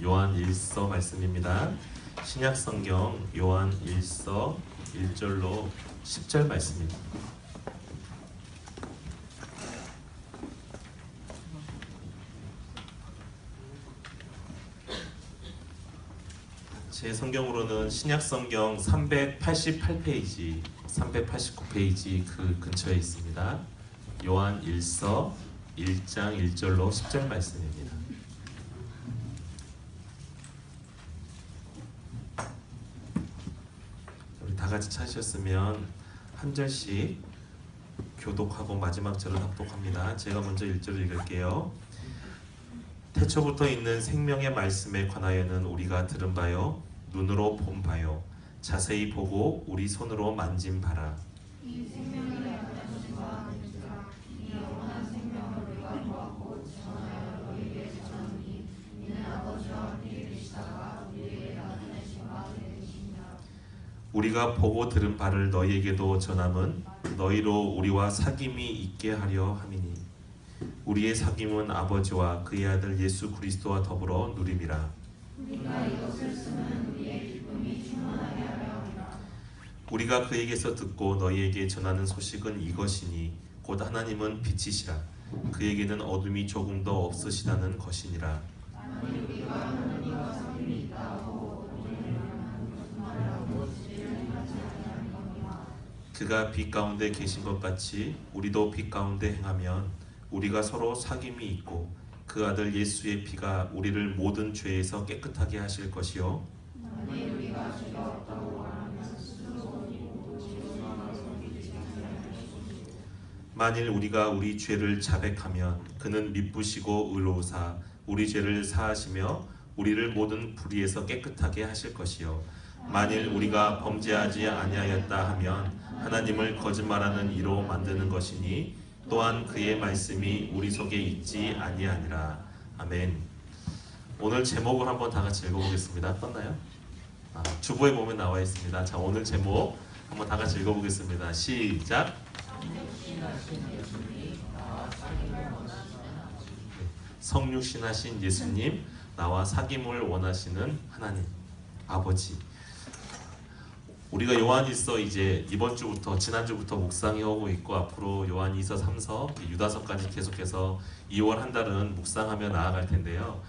요한 1서 말씀입니다. 신약 성경 요한 1서 1절로 10절 말씀입니다. 제 성경으로는 신약 성경 388페이지, 389페이지 그 근처에 있습니다. 요한 1서 1장 1절로 10절 말씀입니다. 우리 다 같이 찾으셨으면 한 절씩 교독하고 마지막 절을 합독합니다. 제가 먼저 1절을 읽을게요. 태초부터 있는 생명의 말씀에 관하여는 우리가 들은 바요, 눈으로 본 바요, 자세히 보고 우리 손으로 만진 바라. 이 생명을 나타내신 바 아니라 이 영원한 생명을 우리가 보았고 전하여 너희에게 전하니 이는 아버지와 함께 계시다가 우리에게 나타내신 바 되시니라. 우리가 보고 들은 바를 너희에게도 전함은 너희로 우리와 사귐이 있게 하려 함이니 우리의 사귐은 아버지와 그의 아들 예수 그리스도와 더불어 누림이라. 우리가 이것을 쓰면 우리의 기쁨이 충만하게 하려 함이라. 우리가 그에게서 듣고 너희에게 전하는 소식은 이것이니 곧 하나님은 빛이시라. 그에게는 어둠이 조금도 없으시다는 것이니라. 만일 우리가 하나님과 사귐이 있다고 우리는 무슨 말이라고 지혜를 행하지 아니하는 거니와. 그가 빛 가운데 계신 것 같이 우리도 빛 가운데 행하면 우리가 서로 사귐이 있고 그 아들 예수의 피가 우리를 모든 죄에서 깨끗하게 하실 것이요. 만일 우리가 죄가 없다고 말하면 스스로 이고 지혜로만 섬기지 아니할 것이니. 만일 우리가 우리 죄를 자백하면 그는 미쁘시고 의로우사 우리 죄를 사하시며 우리를 모든 불의에서 깨끗하게 하실 것이요. 만일 우리가 범죄하지 아니하였다 하면 하나님을 거짓말하는 이로 만드는 것이니 또한 그의 말씀이 우리 속에 있지 아니하니라. 아멘. 오늘 제목을 한번 다 같이 읽어보겠습니다. 떴나요? 주보에 보면 나와 있습니다. 자, 오늘 제목 한번 다 같이 읽어보겠습니다. 시작. 성육신하신 예수님, 나와 사귐을 원하시는 하나님, 아버지. 우리가 요한일서 이제 이번 주부터 지난주부터 묵상해 오고 있고 앞으로 요한 2서 3서 유다서까지 계속해서 2월 한 달은 묵상하며 나아갈 텐데요.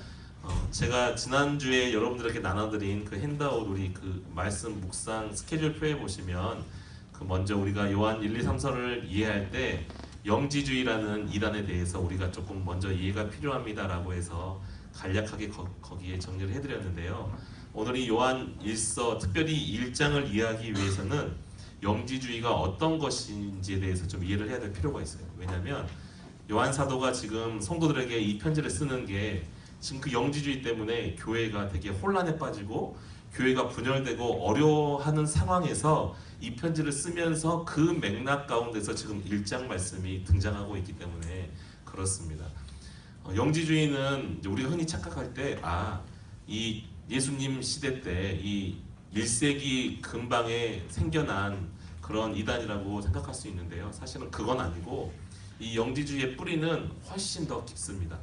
제가 지난주에 여러분들에게 나눠드린 그 핸드아웃 우리 그 말씀 묵상 스케줄표에 보시면 그 먼저 우리가 요한 1, 2, 3서를 이해할 때 영지주의라는 이단에 대해서 우리가 조금 먼저 이해가 필요합니다라고 해서 간략하게 거기에 정리를 해드렸는데요. 오늘 이 요한 1서 특별히 1장을 이해하기 위해서는 영지주의가 어떤 것인지에 대해서 좀 이해를 해야 될 필요가 있어요. 왜냐하면 요한 사도가 지금 성도들에게 이 편지를 쓰는 게 지금 그 영지주의 때문에 교회가 되게 혼란에 빠지고 교회가 분열되고 어려워하는 상황에서 이 편지를 쓰면서 그 맥락 가운데서 지금 1장 말씀이 등장하고 있기 때문에 그렇습니다. 영지주의는 우리가 흔히 착각할 때 이 예수님 시대 때 이 1세기 근방에 생겨난 그런 이단이라고 생각할 수 있는데요. 사실은 그건 아니고 이 영지주의의 뿌리는 훨씬 더 깊습니다.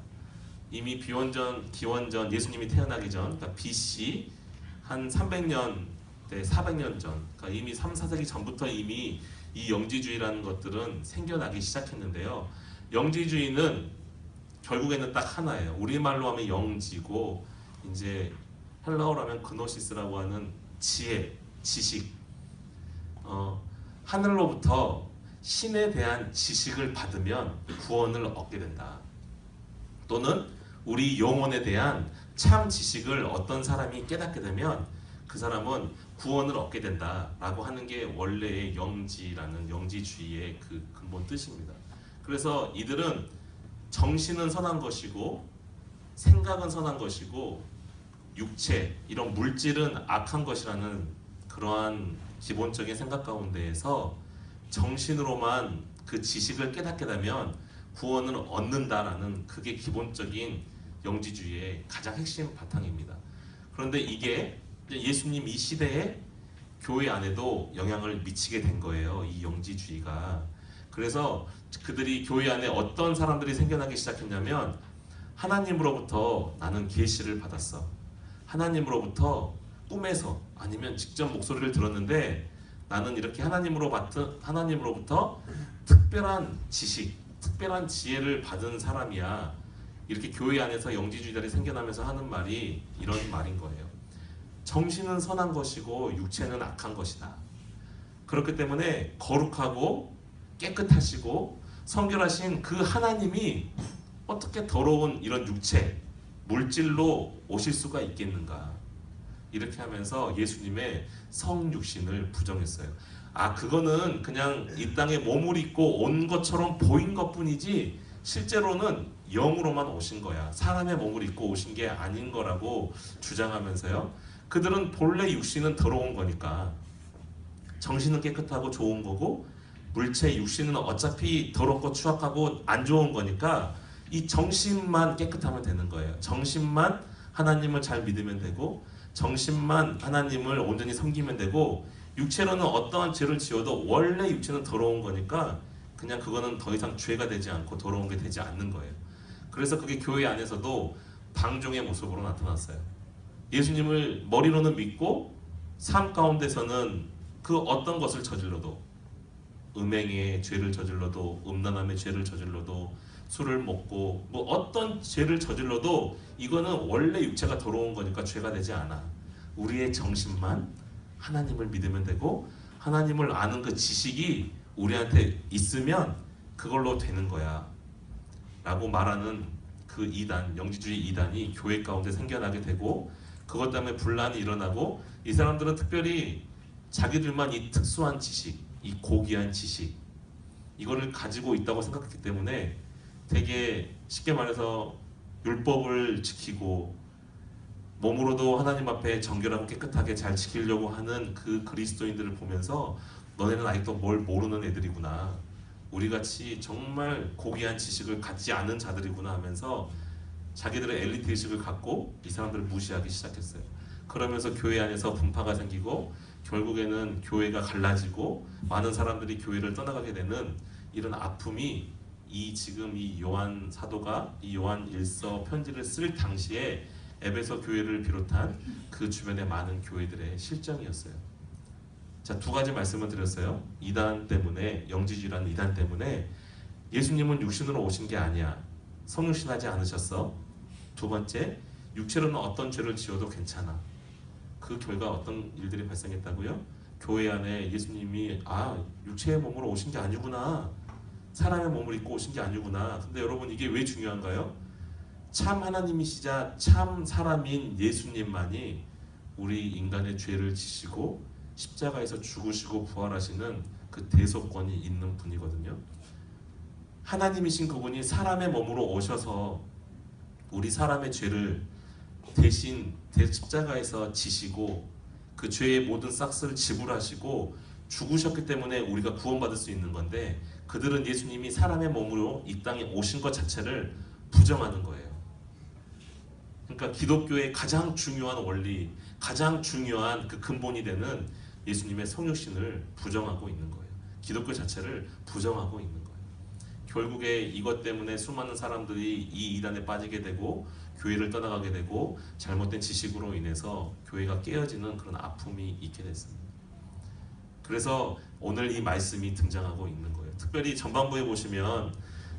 이미 기원전 예수님이 태어나기 전, 그러니까 BC 한 300년, 400년 전, 그러니까 이미 3, 4세기 전부터 이미 이 영지주의라는 것들은 생겨나기 시작했는데요. 영지주의는 결국에는 딱 하나예요. 우리말로 하면 영지고 이제 헬라어로 하면 그노시스라고 하는 지혜, 지식. 하늘로부터 신에 대한 지식을 받으면 구원을 얻게 된다. 또는 우리 영혼에 대한 참 지식을 어떤 사람이 깨닫게 되면 그 사람은 구원을 얻게 된다라고 하는 게 원래의 영지라는 영지주의의 그 근본 뜻입니다. 그래서 이들은 정신은 선한 것이고 생각은 선한 것이고 육체, 이런 물질은 악한 것이라는 그러한 기본적인 생각 가운데에서 정신으로만 그 지식을 깨닫게 되면 구원을 얻는다라는 그게 기본적인 영지주의의 가장 핵심 바탕입니다. 그런데 이게 예수님 이 시대에 교회 안에도 영향을 미치게 된 거예요. 이 영지주의가. 그래서 그들이 교회 안에 어떤 사람들이 생겨나기 시작했냐면 하나님으로부터 나는 계시를 받았어. 하나님으로부터 꿈에서 아니면 직접 목소리를 들었는데 나는 이렇게 하나님으로부터 특별한 지식, 특별한 지혜를 받은 사람이야. 이렇게 교회 안에서 영지주의자들이 생겨나면서 하는 말이 이런 말인 거예요. 정신은 선한 것이고 육체는 악한 것이다. 그렇기 때문에 거룩하고 깨끗하시고 성결하신 그 하나님이 어떻게 더러운 이런 육체, 물질로 오실 수가 있겠는가. 이렇게 하면서 예수님의 성육신을 부정했어요. 그거는 그냥 이 땅에 몸을 입고 온 것처럼 보인 것뿐이지 실제로는 영으로만 오신 거야. 사람의 몸을 입고 오신 게 아닌 거라고 주장하면서요. 그들은 본래 육신은 더러운 거니까 정신은 깨끗하고 좋은 거고 물체 육신은 어차피 더럽고 추악하고 안 좋은 거니까 이 정신만 깨끗하면 되는 거예요. 정신만 하나님을 잘 믿으면 되고 정신만 하나님을 온전히 섬기면 되고 육체로는 어떠한 죄를 지어도 원래 육체는 더러운 거니까 그냥 그거는 더 이상 죄가 되지 않고 더러운 게 되지 않는 거예요. 그래서 그게 교회 안에서도 방종의 모습으로 나타났어요. 예수님을 머리로는 믿고 삶 가운데서는 그 어떤 것을 저질러도 음행의 죄를 저질러도 음란함의 죄를 저질러도 술을 먹고 뭐 어떤 죄를 저질러도 이거는 원래 육체가 더러운 거니까 죄가 되지 않아. 우리의 정신만 하나님을 믿으면 되고 하나님을 아는 그 지식이 우리한테 있으면 그걸로 되는 거야 라고 말하는 그 이단, 영지주의 이단이 교회 가운데 생겨나게 되고 그것 때문에 분란이 일어나고 이 사람들은 특별히 자기들만 이 특수한 지식, 이 고귀한 지식 이거를 가지고 있다고 생각했기 때문에 되게 쉽게 말해서 율법을 지키고 몸으로도 하나님 앞에 정결하고 깨끗하게 잘 지키려고 하는 그 그리스도인들을 보면서 너네는 아직도 뭘 모르는 애들이구나. 우리같이 정말 고귀한 지식을 갖지 않은 자들이구나 하면서 자기들의 엘리트 의식을 갖고 이 사람들을 무시하기 시작했어요. 그러면서 교회 안에서 분파가 생기고 결국에는 교회가 갈라지고 많은 사람들이 교회를 떠나가게 되는 이런 아픔이 지금 이 요한 사도가 이 요한 1서 편지를 쓸 당시에 에베소 교회를 비롯한 그 주변의 많은 교회들의 실정이었어요. 자, 두 가지 말씀을 드렸어요. 이단 때문에, 영지주의라는 이단 때문에 예수님은 육신으로 오신 게 아니야. 성육신하지 않으셨어. 두 번째, 육체로는 어떤 죄를 지어도 괜찮아. 그 결과 어떤 일들이 발생했다고요? 교회 안에 예수님이 육체의 몸으로 오신 게 아니구나. 사람의 몸을 입고 오신 게 아니구나. 근데 여러분 이게 왜 중요한가요? 참 하나님이시자 참 사람인 예수님만이 우리 인간의 죄를 지시고 십자가에서 죽으시고 부활하시는 그 대속권이 있는 분이거든요. 하나님이신 그분이 사람의 몸으로 오셔서 우리 사람의 죄를 대신 십자가에서 지시고 그 죄의 모든 싹스를 지불하시고 죽으셨기 때문에 우리가 구원받을 수 있는 건데 그들은 예수님이 사람의 몸으로 이 땅에 오신 것 자체를 부정하는 거예요. 그러니까 기독교의 가장 중요한 원리, 가장 중요한 그 근본이 되는 예수님의 성육신을 부정하고 있는 거예요. 기독교 자체를 부정하고 있는 거예요. 결국에 이것 때문에 수많은 사람들이 이 이단에 빠지게 되고 교회를 떠나가게 되고 잘못된 지식으로 인해서 교회가 깨어지는 그런 아픔이 있게 됐습니다. 그래서 오늘 이 말씀이 등장하고 있는 거예요. 특별히 전반부에 보시면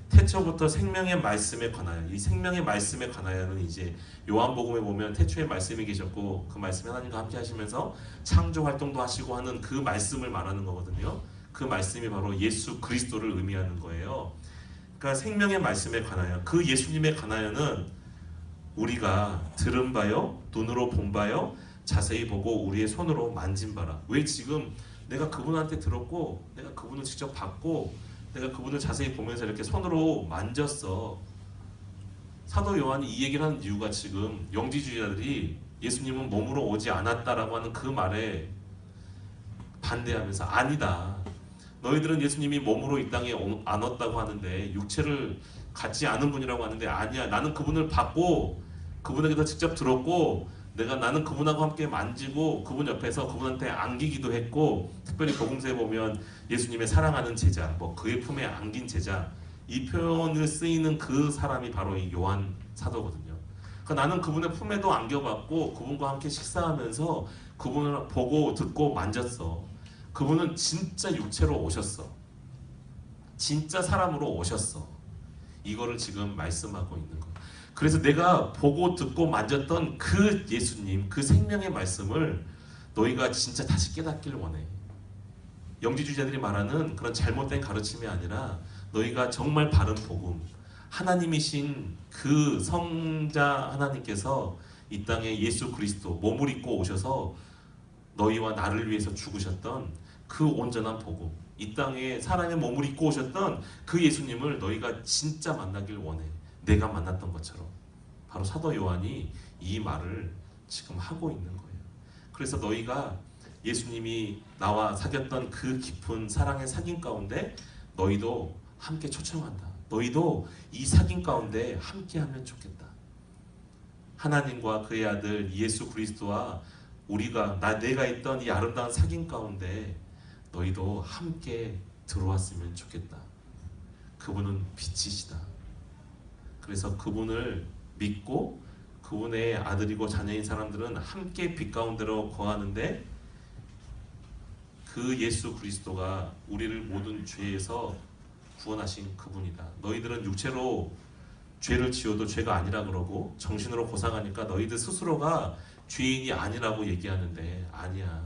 태초부터 생명의 말씀에 관하여, 이 생명의 말씀에 관하여는 이제 요한복음에 보면 태초에 말씀이 계셨고 그 말씀이 하나님과 함께 하시면서 창조 활동도 하시고 하는 그 말씀을 말하는 거거든요. 그 말씀이 바로 예수 그리스도를 의미하는 거예요. 그러니까 생명의 말씀에 관하여, 그 예수님에 관하여는 우리가 들은 바요, 눈으로 본 바요, 자세히 보고 우리의 손으로 만진 바라. 왜 지금 내가 그분한테 들었고 내가 그분을 직접 봤고 내가 그분을 자세히 보면서 이렇게 손으로 만졌어. 사도 요한이 이 얘기를 하는 이유가 지금 영지주의자들이 예수님은 몸으로 오지 않았다라고 하는 그 말에 반대하면서 아니다. 너희들은 예수님이 몸으로 이 땅에 안 왔다고 하는데 육체를 갖지 않은 분이라고 하는데 아니야. 나는 그분을 봤고 그분에게서 직접 들었고 나는 그분하고 함께 만지고 그분 옆에서 그분한테 안기기도 했고 특별히 복음서에 보면 예수님의 사랑하는 제자, 그의 품에 안긴 제자 이 표현을 쓰이는 그 사람이 바로 이 요한 사도거든요. 그러니까 나는 그분의 품에도 안겨봤고 그분과 함께 식사하면서 그분을 보고 듣고 만졌어. 그분은 진짜 육체로 오셨어. 진짜 사람으로 오셨어. 이거를 지금 말씀하고 있는 거야. 그래서 내가 보고 듣고 만졌던 그 예수님, 그 생명의 말씀을 너희가 진짜 다시 깨닫길 원해. 영지주의자들이 말하는 그런 잘못된 가르침이 아니라 너희가 정말 바른 복음, 하나님이신 그 성자 하나님께서 이 땅에 예수 그리스도 몸을 입고 오셔서 너희와 나를 위해서 죽으셨던 그 온전한 복음, 이 땅에 사람의 몸을 입고 오셨던 그 예수님을 너희가 진짜 만나길 원해. 내가 만났던 것처럼. 바로 사도 요한이 이 말을 지금 하고 있는 거예요. 그래서 너희가 예수님이 나와 사귀었던 그 깊은 사랑의 사귐 가운데 너희도 함께 초청한다. 너희도 이 사귐 가운데 함께하면 좋겠다. 하나님과 그의 아들 예수 그리스도와 내가 있던 이 아름다운 사귐 가운데 너희도 함께 들어왔으면 좋겠다. 그분은 빛이시다. 그래서 그분을 믿고 그분의 아들이고 자녀인 사람들은 함께 빛 가운데로 거하는데 그 예수 그리스도가 우리를 모든 죄에서 구원하신 그분이다. 너희들은 육체로 죄를 지어도 죄가 아니라 그러고 정신으로 고상하니까 너희들 스스로가 죄인이 아니라고 얘기하는데 아니야.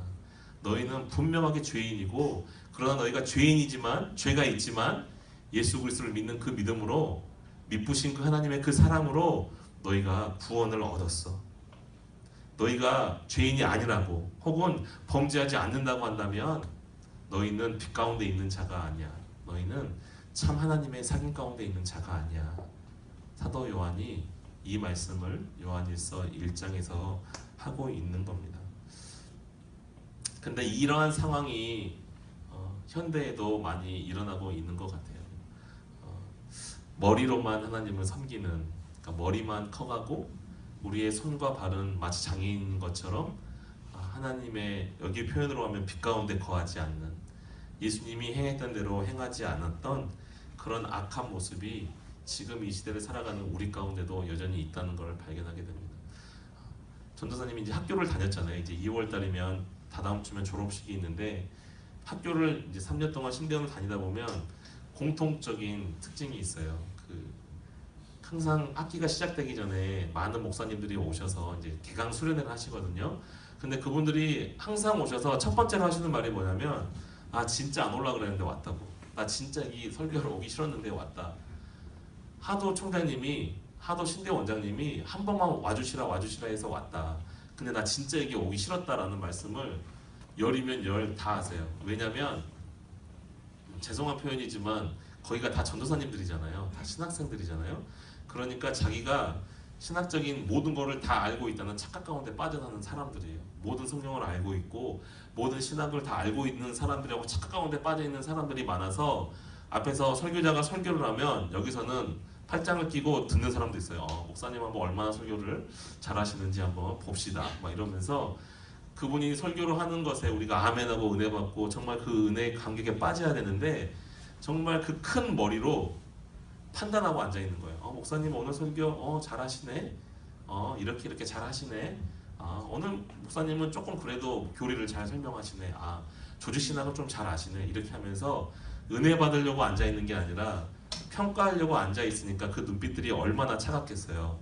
너희는 분명하게 죄인이고 그러나 너희가 죄인이지만 죄가 있지만 예수 그리스도를 믿는 그 믿음으로 믿으신 그 하나님의 그 사랑으로 너희가 구원을 얻었어. 너희가 죄인이 아니라고 혹은 범죄하지 않는다고 한다면 너희는 빛 가운데 있는 자가 아니야. 너희는 참 하나님의 사귐 가운데 있는 자가 아니야. 사도 요한이 이 말씀을 요한일서 1장에서 하고 있는 겁니다. 근데 이러한 상황이 현대에도 많이 일어나고 있는 것 같아요. 머리로만 하나님을 섬기는, 그러니까 머리만 커가고 우리의 손과 발은 마치 장애인 것처럼 하나님의 여기 표현으로 하면 빛 가운데 거하지 않는, 예수님이 행했던 대로 행하지 않았던 그런 악한 모습이 지금 이 시대를 살아가는 우리 가운데도 여전히 있다는 걸 발견하게 됩니다. 전도사님이 이제 학교를 다녔잖아요. 이제 2월 달이면 다다음 주면 졸업식이 있는데 학교를 이제 3년 동안 신대원을 다니다 보면 공통적인 특징이 있어요. 항상 학기가 시작되기 전에 많은 목사님들이 오셔서 이제 개강 수련회를 하시거든요. 근데 그분들이 항상 오셔서 첫 번째로 하시는 말이 뭐냐면 진짜 안 올라 그랬는데 왔다고. 나 진짜 이 설교를 오기 싫었는데 왔다. 하도 총장님이 하도 신대 원장님이 한 번만 와주시라 해서 왔다. 근데 나 진짜 여기 오기 싫었다라는 말씀을 열이면 열 다 하세요. 왜냐면 죄송한 표현이지만 거기가 다 전도사님들이잖아요. 다 신학생들이잖아요. 그러니까 자기가 신학적인 모든 거를 다 알고 있다는 착각 가운데 빠져나는 사람들이에요. 모든 성경을 알고 있고 모든 신학을 다 알고 있는 사람들하고 착각 가운데 빠져있는 사람들이 많아서 앞에서 설교자가 설교를 하면 여기서는 팔짱을 끼고 듣는 사람도 있어요. 목사님 한번 얼마나 설교를 잘하시는지 한번 봅시다. 막 이러면서 그분이 설교를 하는 것에 우리가 아멘하고 은혜 받고 정말 그 은혜의 감격에 빠져야 되는데 정말 그 큰 머리로 판단하고 앉아 있는 거예요. 목사님 오늘 설교 잘하시네. 이렇게 잘하시네. 오늘 목사님은 조금 그래도 교리를 잘 설명하시네. 조직신학을 좀 잘 아시네. 이렇게 하면서 은혜 받으려고 앉아 있는 게 아니라 평가하려고 앉아 있으니까 그 눈빛들이 얼마나 차갑겠어요.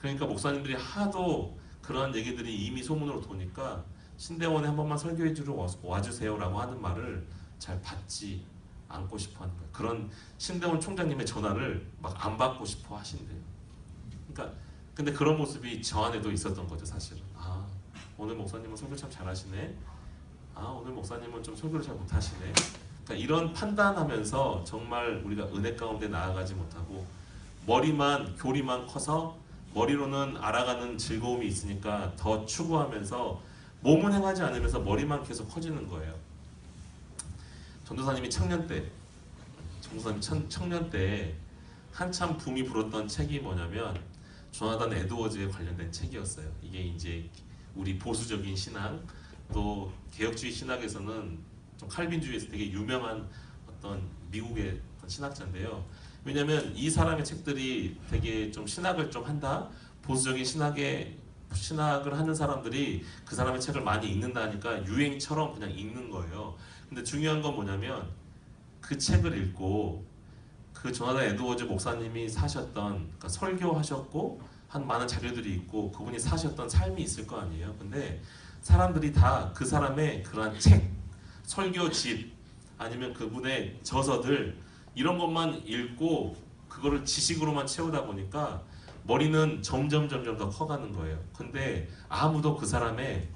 그러니까 목사님들이 하도 그런 얘기들이 이미 소문으로 도니까 신대원에 한 번만 설교해 주러 와주세요라고 하는 말을 잘 받지 않고 싶어 하는 거예요. 그런 신대원 총장님의 전화를 막 안 받고 싶어 하신대요. 그러니까 근데 그런 모습이 저 안에도 있었던 거죠, 사실은. 오늘 목사님은 설교 참 잘하시네. 오늘 목사님은 좀 설교를 잘 못하시네. 그러니까 이런 판단하면서 정말 우리가 은혜 가운데 나아가지 못하고 교리만 커서 머리로는 알아가는 즐거움이 있으니까 더 추구하면서 몸은 행하지 않으면서 머리만 계속 커지는 거예요. 전도사님이 청년 때 한참 붐이 불었던 책이 뭐냐면 조나단 에드워즈에 관련된 책이었어요. 이게 이제 우리 보수적인 신학 또 개혁주의 신학에서는 좀 칼빈주의에서 되게 유명한 어떤 미국의 어떤 신학자인데요. 왜냐하면 이 사람의 책들이 되게 좀 신학을 좀 한다, 보수적인 신학을 하는 사람들이 그 사람의 책을 많이 읽는다니까 유행처럼 그냥 읽는 거예요. 근데 중요한 건 뭐냐면 그 책을 읽고 그 조나단 에드워즈 목사님이 사셨던, 그러니까 설교하셨고 한 많은 자료들이 있고 그분이 사셨던 삶이 있을 거 아니에요. 근데 사람들이 다 그 사람의 그러한 책, 설교집 아니면 그분의 저서들 이런 것만 읽고 그거를 지식으로만 채우다 보니까 머리는 점점 더 커가는 거예요. 근데 아무도 그 사람의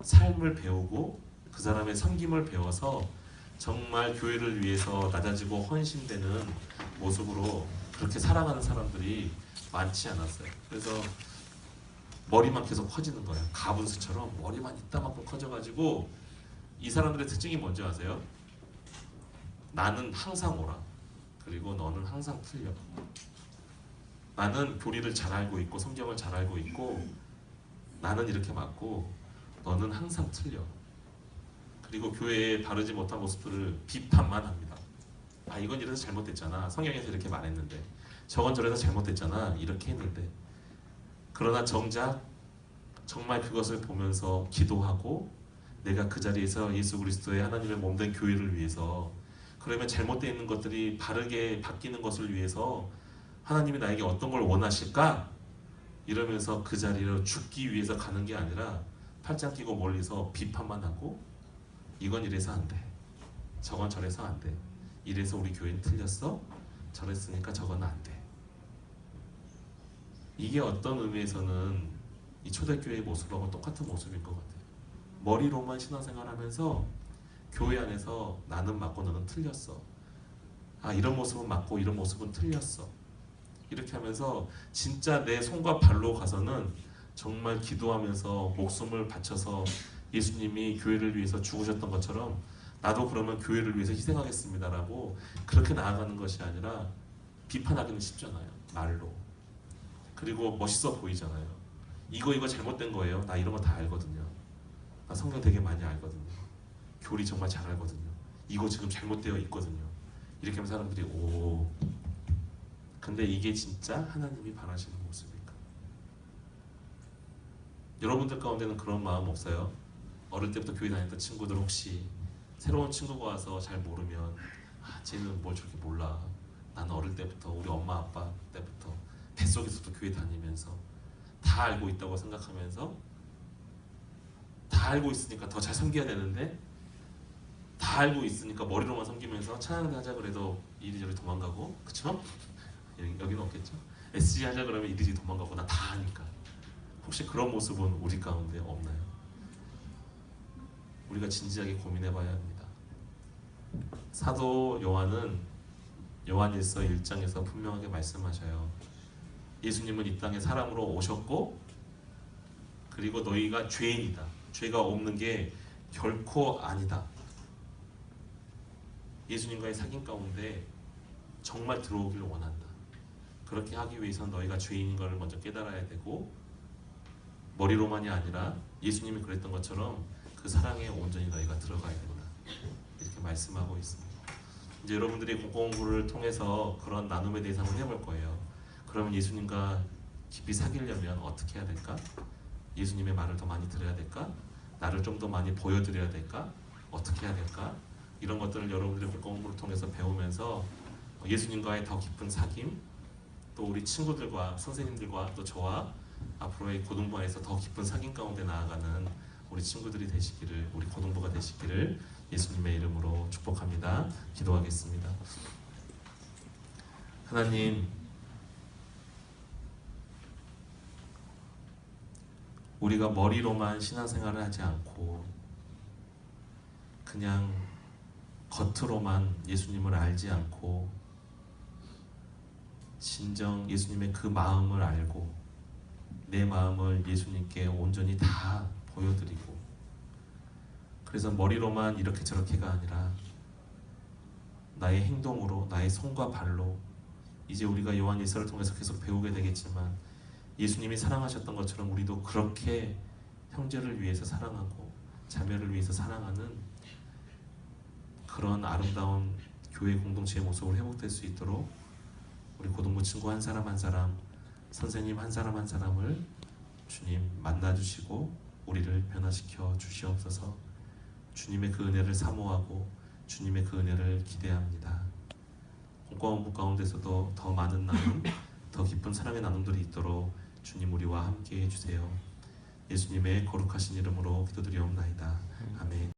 삶을 배우고 그 사람의 섬김을 배워서 정말 교회를 위해서 낮아지고 헌신되는 모습으로 그렇게 살아가는 사람들이 많지 않았어요. 그래서 머리만 계속 커지는 거예요. 가분수처럼 머리만 이따만큼 커져가지고 이 사람들의 특징이 뭔지 아세요? 나는 항상 옳아. 그리고 너는 항상 틀려. 나는 교리를 잘 알고 있고 성경을 잘 알고 있고 나는 이렇게 맞고 너는 항상 틀려. 그리고 교회에 바르지 못한 모습들을 비판만 합니다. 아, 이건 이래서 잘못됐잖아. 성경에서 이렇게 말했는데. 저건 저래서 잘못됐잖아. 이렇게 했는데. 그러나 정작 정말 그것을 보면서 기도하고 내가 그 자리에서 예수 그리스도의 하나님의 몸된 교회를 위해서, 그러면 잘못되어 있는 것들이 바르게 바뀌는 것을 위해서 하나님이 나에게 어떤 걸 원하실까? 이러면서 그 자리로 죽기 위해서 가는 게 아니라 팔짱 끼고 멀리서 비판만 하고 이건 이래서 안 돼. 저건 저래서 안 돼. 이래서 우리 교회는 틀렸어. 저랬으니까 저건 안 돼. 이게 어떤 의미에서는 이 초대교회의 모습하고 똑같은 모습인 것 같아요. 머리로만 신앙생활하면서 교회 안에서 나는 맞고 너는 틀렸어. 아, 이런 모습은 맞고 이런 모습은 틀렸어. 이렇게 하면서 진짜 내 손과 발로 가서는 정말 기도하면서 목숨을 바쳐서 예수님이 교회를 위해서 죽으셨던 것처럼 나도 그러면 교회를 위해서 희생하겠습니다라고 그렇게 나아가는 것이 아니라 비판하기는 쉽잖아요. 말로. 그리고 멋있어 보이잖아요. 이거 잘못된 거예요. 나 이런 거 다 알거든요. 나 성경 되게 많이 알거든요. 교리 정말 잘 알거든요. 이거 지금 잘못되어 있거든요. 이렇게 하면 사람들이 오. 근데 이게 진짜 하나님이 바라시는 모습일까? 여러분들 가운데는 그런 마음 없어요? 어릴 때부터 교회 다녔던 친구들 혹시 새로운 친구가 와서 잘 모르면 아, 쟤는 뭘 저렇게 몰라. 나는 어릴 때부터 우리 엄마 아빠 때부터 뱃속에서도 교회 다니면서 다 알고 있다고 생각하면서 다 알고 있으니까 더 잘 섬겨야 되는데 다 알고 있으니까 머리로만 섬기면서 찬양대 하자 그래도 이리저리 도망가고, 그쵸? 여기는 없겠죠? SG 하자 그러면 이리저리 도망가고 나 다 아니까. 혹시 그런 모습은 우리 가운데 없나요? 우리가 진지하게 고민해봐야 합니다. 사도 요한은 요한일서 1장에서 분명하게 말씀하셔요. 예수님은 이 땅에 사람으로 오셨고 그리고 너희가 죄인이다. 죄가 없는 게 결코 아니다. 예수님과의 사귐 가운데 정말 들어오기를 원한다. 그렇게 하기 위해서는 너희가 죄인인 것을 먼저 깨달아야 되고 머리로만이 아니라 예수님이 그랬던 것처럼 그 사랑에 온전히 너희가 들어가야 된다. 이렇게 말씀하고 있습니다. 이제 여러분들이 공공부를 통해서 그런 나눔에 대해서 한번 해볼 거예요. 그러면 예수님과 깊이 사귀려면 어떻게 해야 될까? 예수님의 말을 더 많이 들어야 될까? 나를 좀 더 많이 보여드려야 될까? 어떻게 해야 될까? 이런 것들을 여러분들이 공공부를 통해서 배우면서 예수님과의 더 깊은 사귐, 또 우리 친구들과 선생님들과 또 저와 앞으로의 고등부에서 더 깊은 사귐 가운데 나아가는 우리 친구들이 되시기를, 우리 고등부가 되시기를 예수님의 이름으로 축복합니다. 기도하겠습니다. 하나님, 우리가 머리로만 신앙생활을 하지 않고 그냥 겉으로만 예수님을 알지 않고 진정 예수님의 그 마음을 알고 내 마음을 예수님께 온전히 다 보여드리고, 그래서 머리로만 이렇게 저렇게가 아니라 나의 행동으로, 나의 손과 발로, 이제 우리가 요한일서를 통해서 계속 배우게 되겠지만 예수님이 사랑하셨던 것처럼 우리도 그렇게 형제를 위해서 사랑하고 자매를 위해서 사랑하는 그런 아름다운 교회 공동체의 모습으로 회복될 수 있도록 우리 고등부 친구 한 사람 한 사람 선생님 한 사람 한 사람을 주님 만나주시고 우리를 변화시켜 주시옵소서. 주님의 그 은혜를 사모하고 주님의 그 은혜를 기대합니다. 공과 원부 가운데서도 더 많은 나눔, 더 깊은 사랑의 나눔들이 있도록 주님 우리와 함께 해주세요. 예수님의 거룩하신 이름으로 기도드리옵나이다. 아멘.